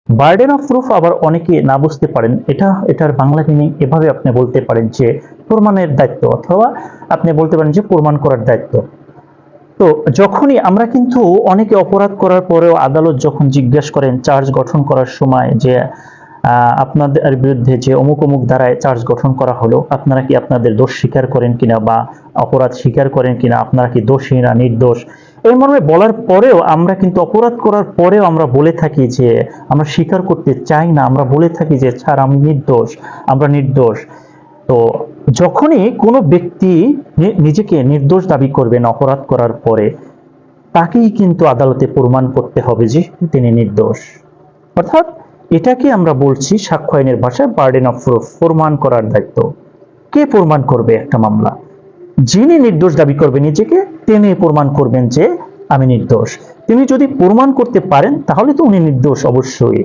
Burden of proof আবার অনেকে না বুঝতে পারেন, এটার বাংলা মিনিং এভাবে আপনি বলতে পারেন যে প্রমাণের দায়িত্ব, অথবা আপনি বলতে পারেন যে প্রমাণ করার দায়িত্ব। তো যখনই আমরা কিন্তু অনেকে অপরাধ করার পরেও আদালত যখন জিজ্ঞাসা করেন চার্জ গঠন করার সময় যে আপনাদের বিরুদ্ধে যে অমুক অমুক ধারায় চার্জ গঠন করা হলো, আপনারা কি আপনাদের দোষ স্বীকার করেন কিনা বা অপরাধ স্বীকার করেন কিনা, আপনারা কি দোষী না নির্দোষ, এই মর্মে বলার পরেও আমরা কিন্তু অপরাধ করার পরেও আমরা বলে থাকি যে আমরা স্বীকার করতে চাই না, আমরা বলে থাকি যে স্যার আমি নির্দোষ, আমরা নির্দোষ। তো যখনই কোনো ব্যক্তি নিজেকে নির্দোষ দাবি করবেন অপরাধ করার পরে, তাকেই কিন্তু আদালতে প্রমাণ করতে হবে যে তিনি নির্দোষ। অর্থাৎ এটাকে আমরা বলছি সাক্ষ্য আইনের ভাষায় বার্ডেন অফ প্রুফ, প্রমাণ করার দায়িত্ব। কে প্রমাণ করবে একটা মামলা? যিনি নির্দোষ দাবি করবে নিজেকে, তিনি প্রমাণ করবেন যে আমি নির্দোষ। তিনি যদি প্রমাণ করতে পারেন তাহলে তো উনি নির্দোষ অবশ্যই।